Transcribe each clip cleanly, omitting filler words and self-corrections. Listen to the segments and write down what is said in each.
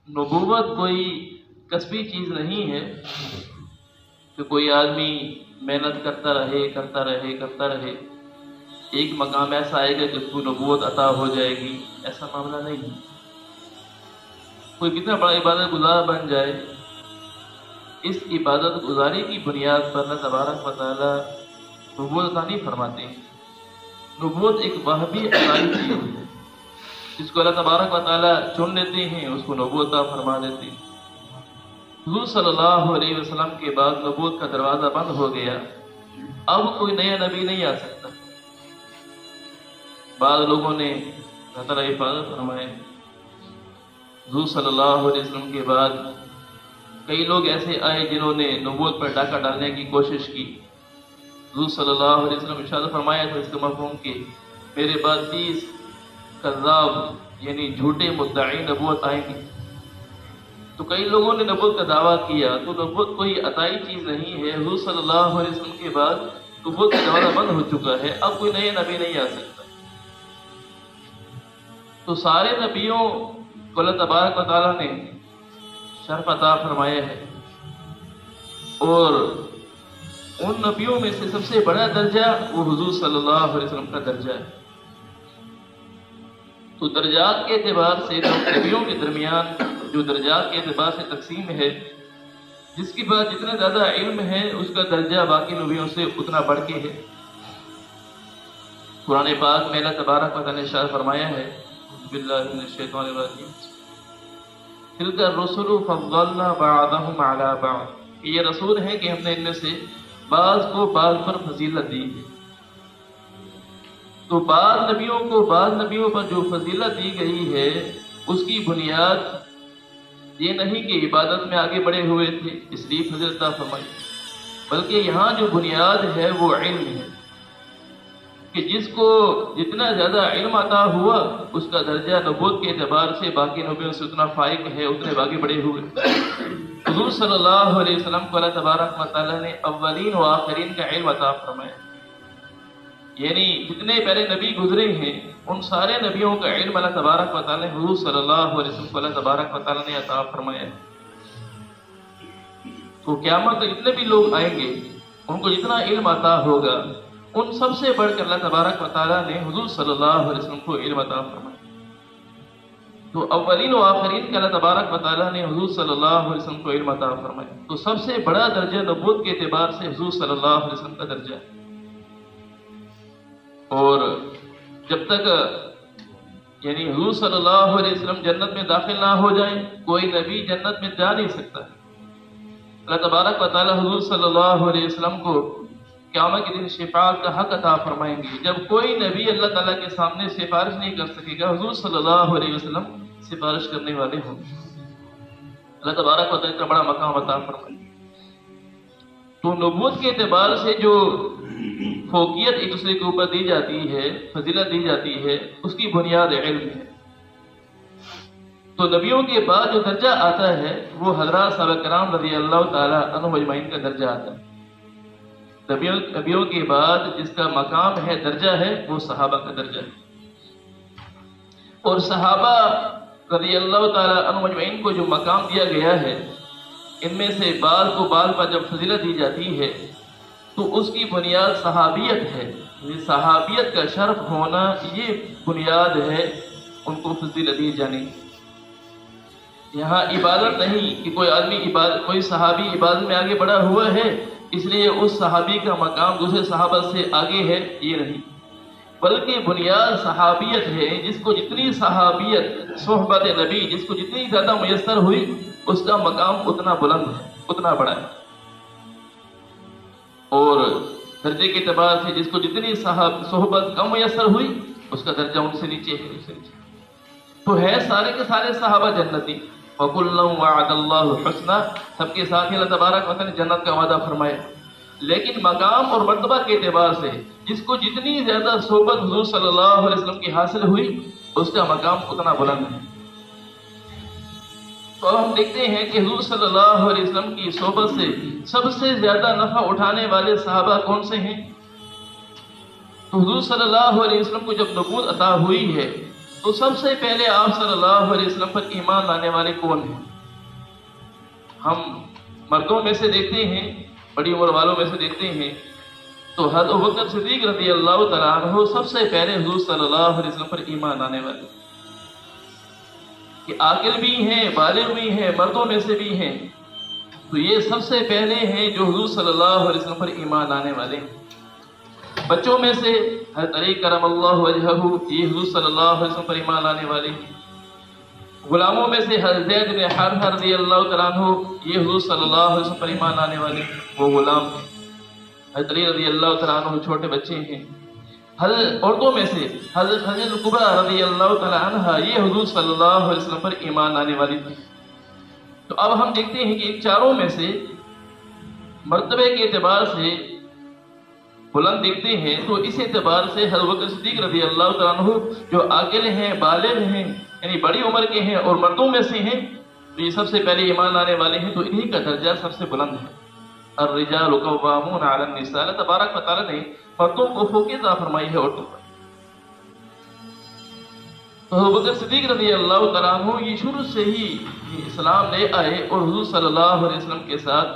نبوت کوئی کسبی چیز نہیں ہے کہ کوئی آدمی محنت کرتا رہے ایک مقام ایسا آئے گا کہ اس کو نبوت عطا ہو جائے گی، ایسا معاملہ نہیں ہے۔ کوئی کتنا بڑا عبادت گزار بن جائے، اس عبادت گزاری کی بنیاد پر اللہ تبارک و تعالیٰ نبوت عطا نہیں فرماتے ہیں۔ نبوت ایک واہبی عطائی چیز ہے، جس کو اللہ تبارک و تعالیٰ چن لیتے ہیں اس کو نبوت عطا فرما دیتے ہیں۔ حضور صلی اللہ علیہ وسلم کے بعد نبوت کا دروازہ بند ہو گیا، اب کوئی نیا نبی نہیں آ سکتا۔ بعض لوگوں نے اللہ تعالیٰ حفاظت فرمائے، حضور صلی اللہ علیہ وسلم کے بعد کئی لوگ ایسے آئے جنہوں نے نبوت پر ڈاکہ ڈالنے کی کوشش کی۔ حضور صلی اللہ علیہ وسلم ارشاد فرمایا تھا اس کا مفہوم کہ میرے بعد 30 کذاب یعنی جھوٹے مدعی نبوت آئیں گے۔ تو کئی لوگوں نے نبوت کا دعویٰ کیا، تو نبوت کوئی عطائی چیز نہیں ہے۔ حضور صلی اللہ علیہ وسلم کے بعد نبوت کا دروازہ بند ہو چکا ہے، اب کوئی نیا نبی نہیں آ سکتا۔ تو سارے نبیوں کو اللہ تبارک و تعالیٰ نے شرف عطا فرمایا ہے، اور ان نبیوں میں سے سب سے بڑا درجہ وہ حضور صلی اللہ علیہ وسلم کا درجہ ہے۔ تو درجات کے اعتبار سے نبیوں کے درمیان جو درجات کے اعتبار سے تقسیم ہے، جس کے بعد جتنا زیادہ علم ہے اس کا درجہ باقی نبیوں سے اتنا بڑھ کے ہے۔ قرآن پاک میں اللہ تبارک و تعالیٰ نے ارشاد فرمایا ہے، باللہ من الشیطان الرجیم، تلک الرسل فضلنا بعضهم علی بعض، یہ رسول ہے کہ ہم نے ان میں سے بعض کو بعض پر فضیلت دی ہے۔ تو بعض نبیوں پر جو فضیلت دی گئی ہے اس کی بنیاد یہ نہیں کہ عبادت میں آگے بڑھے ہوئے تھے اس لیے فضیلت عطا فرمائی، بلکہ یہاں جو بنیاد ہے وہ علم ہے کہ جس کو جتنا زیادہ علم عطا ہوا اس کا درجہ نبوت کے اعتبار سے باقی نبیوں سے اتنا فائق ہے، اتنے آگے بڑھے ہوئے۔ حضور صلی اللہ علیہ وسلم کو اللہ تبارک و تعالیٰ نے اولین و آخرین کا علم عطا فرمایا، یعنی جتنے پہلے نبی گزرے ہیں ان سارے نبیوں کا علم اللہ تبارک و تعالیٰ نے حضور صلی اللہ علیہ وسلم کو اللہ تبارک و تعالیٰ نے عطا فرمایا ہے۔ تو قیامت تک جتنے بھی لوگ آئیں گے ان کو جتنا علم عطا ہوگا ان سب سے بڑھ کر اللہ تبارک و تعالیٰ نے حضور صلی اللہ علیہ وسلم کو علم عطا فرمایا۔ تو اولین و آخرین کا اللہ تبارک و تعالیٰ نے حضور صلی اللہ علیہ وسلم کو علم عطا فرمایا۔ تو سب سے بڑا درجہ نبوت کے اعتبار سے حضور صلی اللہ علیہ وسلم کا درجہ ہے، اور جب تک یعنی حضور صلی اللہ علیہ وسلم جنت میں داخل نہ ہو جائیں کوئی نبی جنت میں جا نہیں سکتا۔ اللہ تبارک و تعالیٰ حضور صلی اللہ علیہ وسلم کو قیامت کے دن شفاعت کا حق عطا فرمائیں گے۔ جب کوئی نبی اللہ تعالیٰ کے سامنے سفارش نہیں کر سکے گا، حضور صلی اللہ علیہ وسلم سفارش کرنے والے ہوں گے۔ اللہ تبارک و تعالیٰ اتنا بڑا مقام عطا فرمائیں گے۔ تو نبوت کے اعتبار سے جو فوقیت ایک دوسرے کے اوپر دی جاتی ہے، فضیلت دی جاتی ہے، اس کی بنیاد علم ہے۔ تو نبیوں کے بعد جو درجہ آتا ہے وہ حضرات صحابہ کرام رضی اللہ تعالیٰ عنہم اجمعین کا درجہ آتا ہے۔ نبیوں کے بعد جس کا مقام ہے، درجہ ہے، وہ صحابہ کا درجہ ہے۔ اور صحابہ رضی اللہ تعالیٰ عنہم اجمعین کو جو مقام دیا گیا ہے، ان میں سے بعض کو بعض پر جب فضیلت دی جاتی ہے تو اس کی بنیاد صحابیت ہے۔ یہ صحابیت کا شرف ہونا یہ بنیاد ہے ان کو فضیلت دی جانی۔ یہاں عبادت نہیں کہ کوئی صحابی عبادت میں آگے بڑھا ہوا ہے اس لیے اس صحابی کا مقام دوسرے صحابہ سے آگے ہے، یہ نہیں، بلکہ بنیاد صحابیت ہے۔ جس کو جتنی صحابیت صحبت نبی جس کو جتنی زیادہ میسر ہوئی اس کا مقام اتنا بلند ہے، اتنا بڑا ہے۔ اور درجے کے اعتبار سے جس کو جتنی صحبت کم میسر ہوئی اس کا درجہ ان سے نیچے ہے، اس سے نیچے۔ تو ہے سارے کے سارے صحابہ جنتی، وَكُلًّا وَعَدَ اللَّهُ الْحُسْنَى، سب کے ساتھ اللہ تبارک و تعالیٰ نے جنت کا وعدہ فرمایا۔ لیکن مقام اور مرتبہ کے اعتبار سے جس کو جتنی زیادہ صحبت حضور صلی اللہ علیہ وسلم کی حاصل ہوئی اس کا مقام اتنا بلند ہے۔ تو اب ہم دیکھتے ہیں کہ حضور صلی اللہ علیہ وسلم کی صحبت سے سب سے زیادہ نفع اٹھانے والے صحابہ کون سے ہیں؟ تو حضور صلی اللہ علیہ وسلم کو جب نبوت عطا ہوئی ہے تو سب سے پہلے آپ صلی اللہ علیہ وسلم پر ایمان لانے والے کون ہیں؟ ہم مردوں میں سے دیکھتے ہیں، بڑی عمر والوں میں سے دیکھتے ہیں تو حضرت ابوبکر صدیق رضی اللہ تعالیٰ عنہ سب سے پہلے حضور صلی اللہ علیہ وسلم پر ایمان لانے والے، کہ عاقل بھی ہیں، بالغ بھی ہیں، مردوں میں سے بھی ہیں، تو یہ سب سے پہلے ہیں جو حضور صلی اللہ علیہ وسلم پر ایمان لانے والے ہیں۔ بچوں میں سے حضرت علی کرم اللہ وجہہ، یہ حضور صلی اللہ علیہ وسلم پر ایمان لانے والے ہیں۔ غلاموں میں سے حضرت زید بن حارثہ رضی اللہ تعالیٰ عنہ، یہ حضور صلی اللہ علیہ وسلم پر ایمان لانے والے ہیں، وہ غلام ہیں۔ حضرت علی رضی اللہ تعالیٰ عنہ چھوٹے بچے ہیں۔ حضرت عورتوں میں سے حضرت خدیجہ کبریٰ رضی اللہ تعالیٰ عنہا، یہ حضور صلی اللہ علیہ وسلم پر ایمان لانے والی تھی۔ تو اب ہم دیکھتے ہیں کہ ان چاروں میں سے مرتبے کے اعتبار سے بلند دیکھتے ہیں تو اس اعتبار سے حضرت ابوبکر صدیق رضی اللہ تعالیٰ عنہ جو عاقل ہیں، بالغ ہیں، یعنی بڑی عمر کے ہیں اور مردوں میں سے ہیں، تو یہ سب سے پہلے ایمان لانے والے ہیں، تو انہی کا درجہ سب سے بلند ہے۔ الرجال قوامون علی النساء، اللہ تبارک و تعالیٰ نے مردوں کو فوقیت عطا فرمائی ہے عورتوں پر۔ تو ابوبکر صدیق رضی اللہ تعالیٰ عنہ یہ شروع سے ہی اسلام لے آئے اور حضور صلی اللہ علیہ وسلم کے ساتھ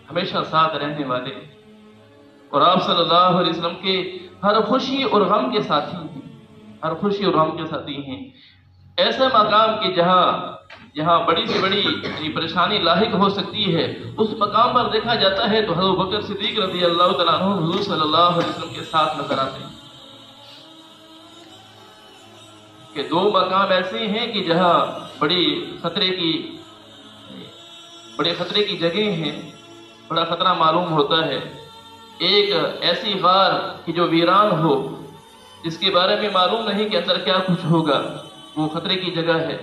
ہمیشہ ساتھ رہنے والے، اور آپ صلی اللہ علیہ وسلم کے ہر خوشی اور غم کے ساتھی ہیں، ہر خوشی اور غم کے ساتھی ہیں۔ ایسا مقام کہ جہاں بڑی سے بڑی پریشانی لاحق ہو سکتی ہے، اس مقام پر دیکھا جاتا ہے تو حضرت ابوبکر صدیق رضی اللہ تعالیٰ عنہ حضور صلی اللہ علیہ وسلم کے ساتھ نظر آتے ہیں۔ کہ دو مقام ایسے ہیں کہ جہاں بڑے خطرے کی جگہیں ہیں، بڑا خطرہ معلوم ہوتا ہے۔ ایک ایسی غار کہ جو ویران ہو، جس کے بارے میں معلوم نہیں کہ اندر کیا کچھ ہوگا، وہ خطرے کی جگہ ہے،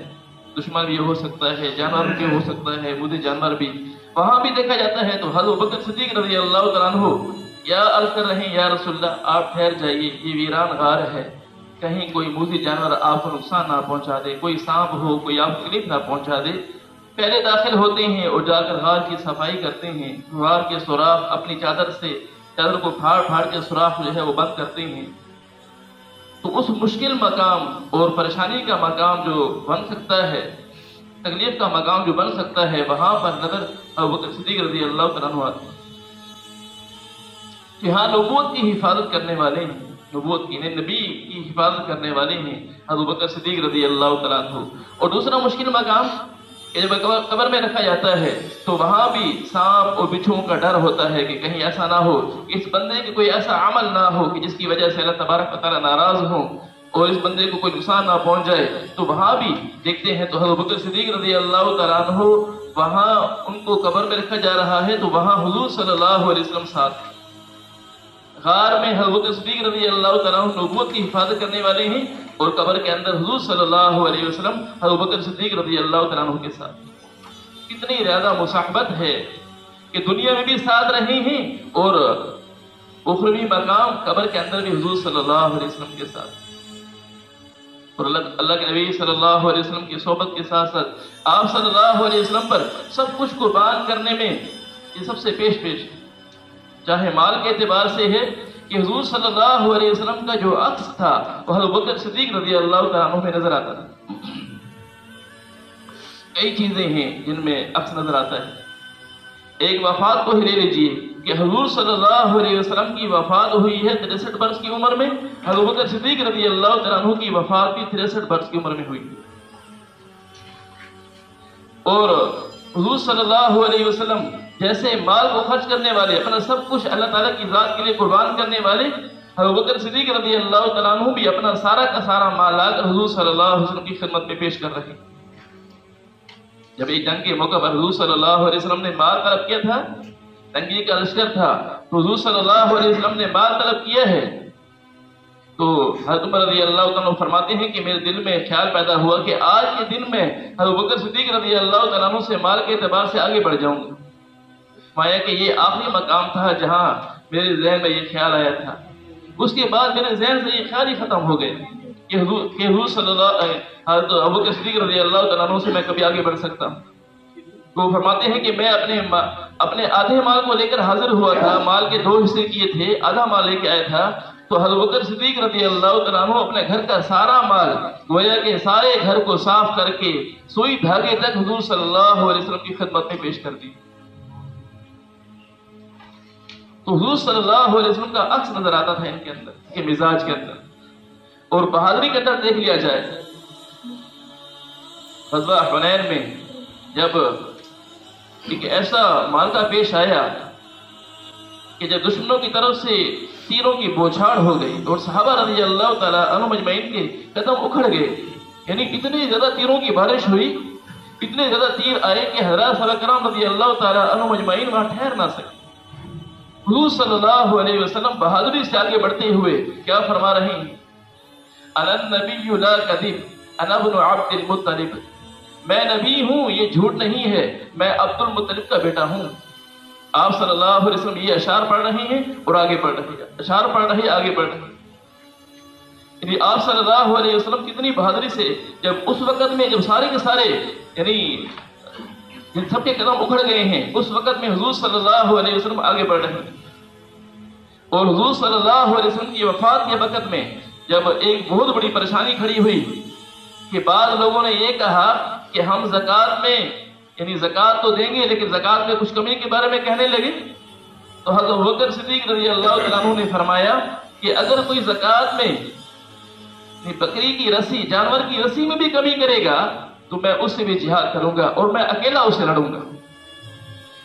دشمن بھی ہو سکتا ہے، جانور بھی ہو سکتا ہے، مودی جانور بھی، وہاں بھی دیکھا جاتا ہے تو حضرت ابوبکر صدیق رضی اللہ تعالیٰ عنہ یا عرض کر رہے ہیں یا رسول اللہ آپ ٹھہر جائیے، یہ ویران غار ہے، کہیں کوئی موذی جانور آپ کو نقصان نہ پہنچا دے، کوئی سانپ ہو کوئی آپ کو تکلیف نہ پہنچا دے۔ پہلے داخل ہوتے ہیں اور جا کر غار کی صفائی کرتے ہیں، غار کے سوراخ اپنی چادر کو پھاڑ کے سوراخ جو ہے وہ بند کرتے ہیں۔ تو اس مشکل مقام اور پریشانی کا مقام جو بن سکتا ہے، تکلیف کا مقام جو بن سکتا ہے، وہاں پر نظر ابوبکر صدیق رضی اللہ تعالیٰ عنہ آتے ہیں کہ ہاں نبوت کی حفاظت کرنے والے ہیں، نبوت کی نبی کی حفاظت کرنے والے ہیں ابوبکر صدیق رضی اللہ تعالیٰ عنہ۔ اور دوسرا مشکل مقام کہ جب قبر میں رکھا جاتا ہے تو وہاں بھی سانپ اور بچھوؤں کا ڈر ہوتا ہے کہ کہیں ایسا نہ ہو کہ اس بندے کے کوئی ایسا عمل نہ ہو کہ جس کی وجہ سے اللہ تبارک و تعالیٰ ناراض ہو اور اس بندے کو کوئی نقصان نہ پہنچ جائے۔ تو وہاں بھی دیکھتے ہیں تو حضرت ابوبکر صدیق رضی اللہ تعالیٰ عنہ وہاں ان کو قبر میں رکھا جا رہا ہے تو وہاں حضور صلی اللہ علیہ وسلم ساتھ غار میں حضرت ابوبکر صدیق رضی اللہ تعالیٰ عنہ نبوت کی حفاظت کرنے والے ہیں، اور قبر کے اندر حضور صلی اللہ علیہ وسلم حضرت ابوبکر صدیق رضی اللہ تعالیٰ عنہ کے ساتھ۔ کتنی زیادہ مصاحبت ہے کہ دنیا میں بھی ساتھ رہے ہیں اور اخروی مقام قبر کے اندر بھی حضور صلی اللہ علیہ وسلم کے ساتھ، اور اللہ کے نبی صلی اللہ علیہ وسلم کی صحبت کے ساتھ ساتھ آپ صلی اللہ علیہ وسلم پر سب کچھ قربان کرنے میں یہ سب سے پیش ہے۔ چاہے مال کے اعتبار سے ہے کہ حضور صلی اللہ علیہ وسلم کا جو عکس تھا وہ حضرت ابوبکر صدیق رضی اللہ تعالیٰ عنہ میں نظر آتا تھا۔ کئی چیزیں ہیں جن میں عکس نظر آتا ہے۔ ایک وفات کو ہی لے لیجیے کہ حضور صلی اللہ علیہ وسلم کی وفات ہوئی ہے 63 برس کی عمر میں، حضرت ابوبکر صدیق رضی اللہ تعالیٰ عنہ کی وفات بھی 63 برس کی عمر میں ہوئی، اور حضور صلی اللہ علیہ وسلم جیسے مال کو خرچ کرنے والے، اپنا سب کچھ اللہ تعالیٰ کی ذات کے لیے قربان کرنے والے، حضرت ابوبکر صدیق رضی اللہ تعالیٰ عنہ بھی اپنا سارا کا سارا مال لا کر حضور صلی اللہ علیہ وسلم کی خدمت میں پیش کر رہے ہیں۔ جب ایک جنگ کے موقع پر حضور صلی اللہ علیہ وسلم نے مال طلب کیا تھا، تنگی کا لشکر تھا، تو حضور صلی اللہ علیہ وسلم نے مال طلب کیا ہے، تو حضرت عمر رضی اللہ تعالیٰ عنہ فرماتے ہیں کہ میرے دل میں خیال پیدا ہوا کہ آج کے دن میں حضرت ابوبکر صدیق رضی اللہ تعالیٰ عنہ سے مال کے اعتبار سے آگے بڑھ جاؤں گا۔ فرمایا کہ یہ آخری مقام تھا جہاں میرے ذہن میں یہ خیال آیا تھا، اس کے بعد میرے ذہن سے یہ خیال ہی ختم ہو گئے کہ حضور صلی اللہ حضرت ابوبکر صدیق رضی اللہ تعالیٰ عنہ سے میں کبھی آگے بڑھ سکتا ہوں۔ تو فرماتے ہیں کہ میں اپنے آدھے مال کو لے کر حاضر ہوا تھا، مال کے 2 حصے کیے تھے، آدھا مال لے کے آیا تھا، تو حضرت بکر صدیق رضی اللہ تعالیٰ عنہ اپنے گھر کا سارا مال گویا کہ سارے گھر کو صاف کر کے سوئی دھاگے تک حضور صلی اللہ علیہ وسلم کی خدمت میں پیش کر دی. تو حضور صلی اللہ علیہ وسلم کا عکس نظر آتا تھا ان کے اندر، ان کے مزاج کے اندر. اور بہادری کے اندر دیکھ لیا جائے، غزوہ حنین میں جب ایک ایسا معرکہ پیش آیا کہ جب دشمنوں کی طرف سے تیروں کی بوچھاڑ ہو گئی اور صحابہ رضی اللہ تعالیٰ عنہ مجمعین کے قدم اکھڑ گئے، یعنی اتنی زیادہ تیروں کی بارش ہوئی، اتنے زیادہ تیر آئے کہ حضرات صحابہ کرام رضی اللہ تعالیٰ عنہ مجمعین وہاں ٹھہر نہ سکے. حضور صلی اللہ علیہ وسلم بہادری سے آگے بڑھتے ہوئے کیا فرما رہے ہیں؟ انا النبی لا کذب انا ابن عبد المطلب، میں نبی ہوں، یہ جھوٹ نہیں ہے، میں عبد المطلب کا بیٹا ہوں. آپ صلی اللہ علیہ وسلم یہ اشعار پڑھ رہے ہیں اور آگے بڑھ رہے ہیں، اشعار پڑھ رہے ہیں آگے بڑھ رہے ہیں. یعنی آپ صلی اللہ علیہ وسلم کتنی بہادری سے جب اس وقت میں جب سارے کے سارے یعنی جن سب کے قدم اکھڑ گئے ہیں، اس وقت میں حضور صلی اللہ علیہ وسلم آگے بڑھ رہے ہیں. اور حضور صلی اللہ علیہ وسلم کی وفات کے وقت میں جب ایک بہت بڑی پریشانی کھڑی ہوئی کہ بعض لوگوں نے یہ کہا کہ ہم زکوٰۃ میں یعنی زکوٰۃ تو دیں گے لیکن زکوٰۃ میں کچھ کمی کے بارے میں کہنے لگے، تو حضرت بکر صدیق رضی اللہ تعالیٰ عنہ نے فرمایا کہ اگر کوئی زکوٰۃ میں بکری کی رسی، جانور کی رسی میں بھی کمی کرے گا تو میں اس سے بھی جہاد کروں گا اور میں اکیلا اس سے لڑوں گا.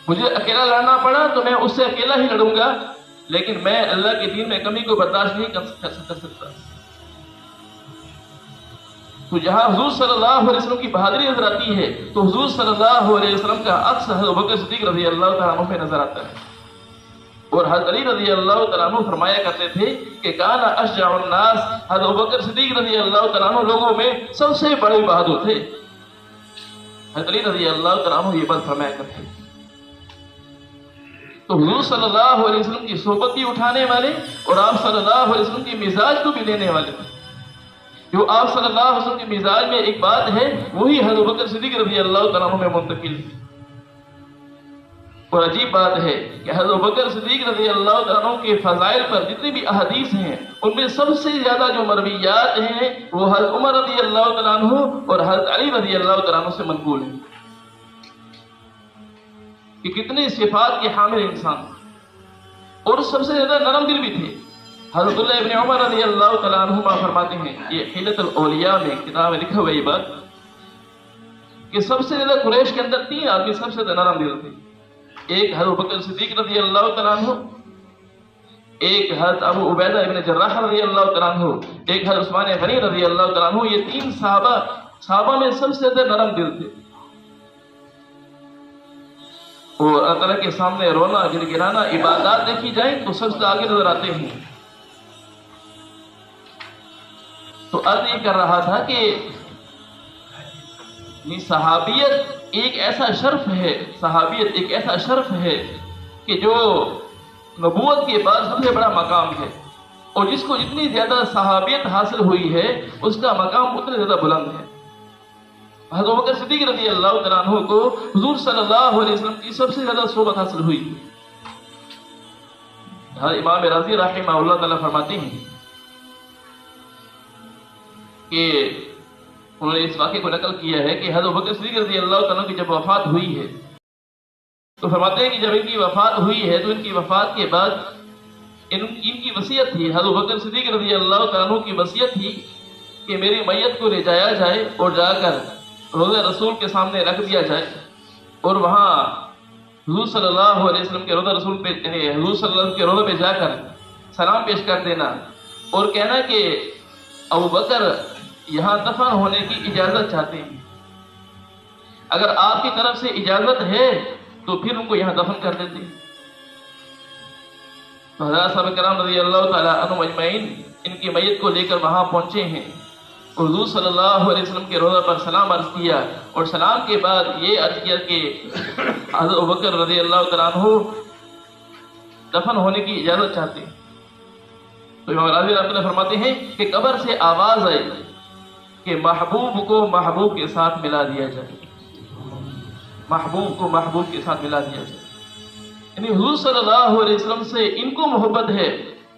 مجھے اکیلا لڑنا پڑا تو میں اس سے اکیلا ہی لڑوں گا، لیکن میں اللہ کے دین میں کمی کو برداشت نہیں کر سکتا. تو جہاں حضور صلی اللہ علیہ وسلم کی بہادری نظر آتی ہے تو حضور صلی اللہ علیہ وسلم کا عکس حضرت بکر صدیق رضی اللہ تعالیٰ عنہ پہ نظر آتا ہے. اور حضرت علی رضی اللہ تعالیٰ عنہ فرمایا کرتے تھے کہ کان اشجع الناس، حضرت بکر صدیق رضی اللہ تعالیٰ عنہ لوگوں میں سب سے بڑے بہادر تھے. حضرت علی رضی اللہ تعالیٰ عنہ یہ بات فرمایا کرتے تھے. تو حضور صلی اللہ علیہ وسلم کی صحبت بھی اٹھانے والے اور آپ صلی اللہ علیہ وسلم کی مزاج کو بھی لینے والے تھے. جو آپ صلی اللہ علیہ وسلم کے مزاج میں ایک بات ہے وہی حضرت بکر صدیق رضی اللہ تعالیٰ عنہ میں منتقل ہے. اور عجیب بات ہے کہ حضرت بکر صدیق رضی اللہ تعالیٰ عنہ کے فضائل پر جتنی بھی احادیث ہیں ان میں سب سے زیادہ جو مرویات ہیں وہ حضرت عمر رضی اللہ تعالیٰ عنہ اور حضرت علی رضی اللہ تعالیٰ عنہ سے منقول ہیں کہ کتنے صفات کے حامل انسان اور سب سے زیادہ نرم دل بھی تھے. حضرت اللہ ابن عمر رضی اللہ تعالیٰ عنہما فرماتے ہیں، یہ حیلۃ الاولیاء میں کتاب میں لکھا ہوا یہ بات کہ سب سے زیادہ قریش کے اندر 3 آدمی سب سے زیادہ نرم دل تھے. ایک حضرت بکر صدیق رضی اللہ تعالیٰ عنہ، ایک حضرت ابو عبیدہ ابن جراح رضی اللہ تعالیٰ عنہ، ایک حضرت عثمان غنی رضی اللہ تعالیٰ عنہ. یہ 3 صحابہ میں سب سے زیادہ نرم دل تھے. اور اللہ تعالیٰ کے سامنے رونا گڑگڑانا عبادات دیکھی جائیں تو سب سے آگے نظر آتے ہیں. تو عرض یہ کر رہا تھا کہ صحابیت ایک ایسا شرف ہے، صحابیت ایک ایسا شرف ہے کہ جو نبوت کے بعد سب سے بڑا مقام ہے، اور جس کو جتنی زیادہ صحابیت حاصل ہوئی ہے اس کا مقام اتنا زیادہ بلند ہے. حضرت بکر صدیق رضی اللہ تعالیٰ عنہ کو حضور صلی اللہ علیہ وسلم کی سب سے زیادہ صحبت حاصل ہوئی. امام رازی رحمہ اللہ تعالیٰ فرماتے ہیں کہ انہوں نے اس واقعے کو نقل کیا ہے کہ حضرت بکر صدیق رضی اللہ تعالیٰ کی جب وفات ہوئی ہے تو فرماتے ہیں کہ جب ان کی وفات ہوئی ہے تو ان کی وفات کے بعد ان کی وصیت تھی، حضرت بکر صدیق رضی اللہ تعالیٰ کی وصیت تھی کہ میری میت کو لے جایا جائے اور جا کر روضہ رسول کے سامنے رکھ دیا جائے اور وہاں حضور صلی اللہ علیہ وسلم کے روضہ رسول پہ حضور صلی اللہ علیہ وسلم کے روضہ پہ جا کر سلام پیش کر دینا اور کہنا کہ ابو بکر یہاں دفن ہونے کی اجازت چاہتے ہیں، اگر آپ کی طرف سے اجازت ہے تو پھر ان کو یہاں دفن کر دیتے. تو حضرات صحابہ کرام رضی اللہ تعالیٰ عنہ اجمعین ان کی میت کو لے کر وہاں پہنچے ہیں اور حضور صلی اللہ علیہ وسلم کے روضہ پر سلام عرض کیا اور سلام کے بعد یہ عرض کیا کہ حضرت ابوبکر رضی اللہ تعالیٰ عنہ دفن ہونے کی اجازت چاہتے ہیں. تو امام راضی رحمۃ اللہ فرماتے ہیں کہ قبر سے آواز آئی کہ محبوب کو محبوب کے ساتھ ملا دیا جائے، محبوب کو محبوب کے ساتھ ملا دیا جائے. یعنی حضور صلی اللہ علیہ وسلم سے ان کو محبت ہے